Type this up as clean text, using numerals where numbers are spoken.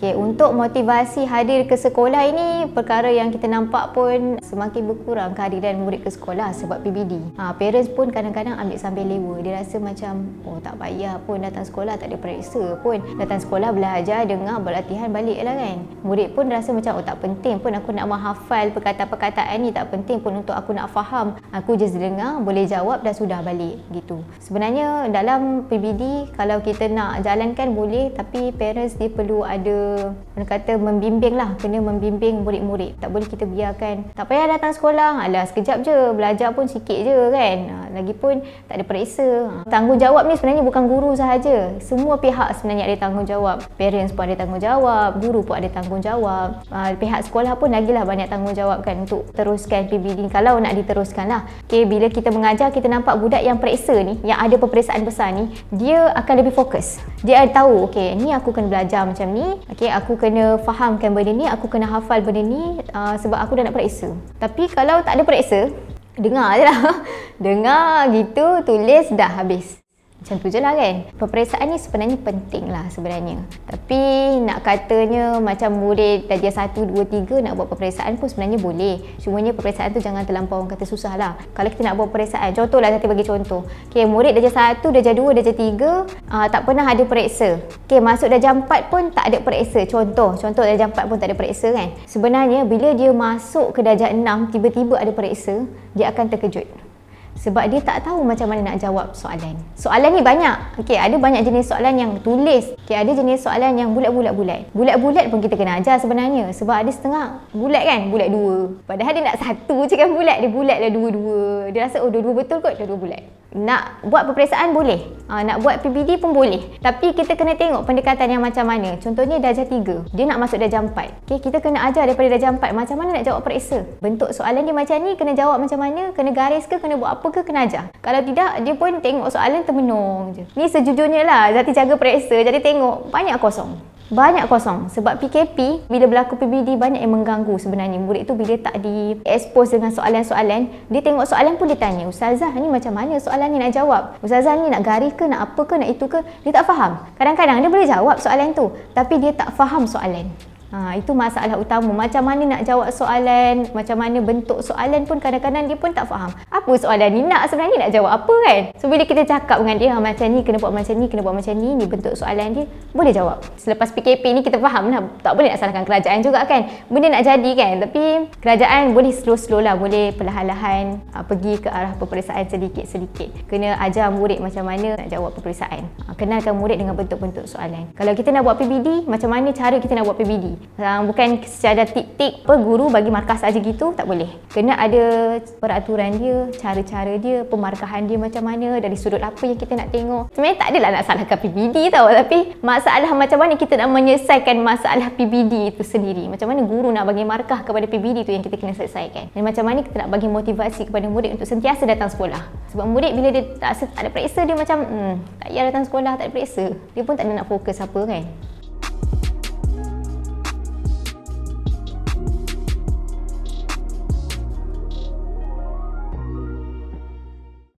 Okey, untuk motivasi hadir ke sekolah ini perkara yang kita nampak pun semakin berkurang kehadiran murid ke sekolah sebab PBD. Parents pun kadang-kadang ambil sambil lewa. Dia rasa macam, oh tak payah pun datang sekolah, tak ada periksa pun. Datang sekolah belajar, dengar, berlatihan, balik lah kan. Murid pun rasa macam, oh tak penting pun aku nak menghafal perkataan-perkataan ni, tak penting pun untuk aku nak faham. Aku just dengar, boleh jawab dan sudah balik gitu. Sebenarnya dalam PBD kalau kita nak jalankan boleh, tapi parents dia perlu ada, orang kata membimbing lah, kena membimbing murid-murid. Tak boleh kita biarkan, tak payah datang sekolah, alah sekejap je, belajar pun sikit je kan. Lagipun tak ada periksa. Tanggungjawab ni sebenarnya bukan guru sahaja, semua pihak sebenarnya ada tanggungjawab. Parents pun ada tanggungjawab, guru pun ada tanggungjawab, pihak sekolah pun lagilah banyak tanggungjawab kan untuk teruskan PBD kalau nak diteruskan lah. Okay, bila kita mengajar, kita nampak budak yang periksa ni, yang ada peperiksaan besar ni, dia akan lebih fokus. Dia ada tahu, okay, ni aku kena belajar macam ni, okay, aku kena fahamkan benda ni, aku kena hafal benda ni sebab aku dah nak periksa. Tapi kalau tak ada periksa, dengar je lah. Dengar gitu, tulis, dah habis. Macam tu je lah kan. Peperiksaan ni sebenarnya penting lah sebenarnya. Tapi nak katanya macam murid darjah 1, 2, 3 nak buat peperiksaan pun sebenarnya boleh. Cumanya peperiksaan tu jangan terlampau orang kata susah lah. Kalau kita nak buat peperiksaan, contohlah saya bagi contoh. Okay, murid darjah 1, darjah 2, darjah 3 tak pernah ada periksa. Okay, masuk darjah 4 pun tak ada periksa. Contoh darjah 4 pun tak ada periksa kan. Sebenarnya bila dia masuk ke darjah 6 tiba-tiba ada periksa, dia akan terkejut. Sebab dia tak tahu macam mana nak jawab soalan. Soalan ni banyak. Okey, ada banyak jenis soalan yang tulis. Okey, ada jenis soalan yang bulat-bulat. Bulat-bulat pun kita kena ajar sebenarnya. Sebab ada setengah bulat kan, bulat 2. Padahal dia nak satu je kan bulat. Dia bulat lah 2-2. Dia rasa, oh 2-2 betul kot, 2-2 bulat. Nak buat peperiksaan boleh. Nak buat PBD pun boleh. Tapi kita kena tengok pendekatan yang macam mana. Contohnya darjah 3. Dia nak masuk darjah 4. Okey, kita kena ajar daripada darjah 4 macam mana nak jawab periksa. Bentuk soalan dia macam ni, kena jawab macam mana, kena garis ke, kena buat apa ke, kena ajar. Kalau tidak, dia pun tengok soalan termenung je. Ni sejujurnya lah, Zati jaga periksa, jadi tengok banyak kosong. Banyak kosong. Sebab PKP, bila berlaku PBD, banyak yang mengganggu sebenarnya. Murid tu bila tak di-expose dengan soalan-soalan, dia tengok soalan pun dia tanya, Ustazah ni macam mana soalan ni nak jawab? Ustazah ni nak garis ke, nak apa ke, nak itu ke? Dia tak faham. Kadang-kadang dia boleh jawab soalan tu, tapi dia tak faham soalan. Itu masalah utama. Macam mana nak jawab soalan, macam mana bentuk soalan pun kadang-kadang dia pun tak faham. Apa soalan ni nak sebenarnya nak jawab apa kan? So bila kita cakap dengan dia, macam ni kena buat macam ni, kena buat macam ni, ni bentuk soalan dia, boleh jawab. Selepas PKP ni kita faham lah, tak boleh nak salahkan kerajaan juga kan. Benda nak jadi kan, tapi kerajaan boleh slow-slow lah, boleh perlahan-lahan pergi ke arah peperiksaan sedikit-sedikit. Kena ajar murid macam mana nak jawab peperiksaan. Kenalkan murid dengan bentuk-bentuk soalan. Kalau kita nak buat PBD, macam mana cara kita nak buat PBD? Bukan secara tik-tik guru bagi markah saja gitu, tak boleh. Kena ada peraturan dia, cara-cara dia, pemarkahan dia macam mana, dari sudut apa yang kita nak tengok. Sebenarnya tak adalah nak salahkan PBD tau, tapi masalah macam mana kita nak menyelesaikan masalah PBD itu sendiri. Macam mana guru nak bagi markah kepada PBD tu yang kita kena selesaikan. Dan macam mana kita nak bagi motivasi kepada murid untuk sentiasa datang sekolah. Sebab murid bila dia tak ada periksa, dia macam tak payah datang sekolah, tak ada periksa. Dia pun tak ada nak fokus apa kan.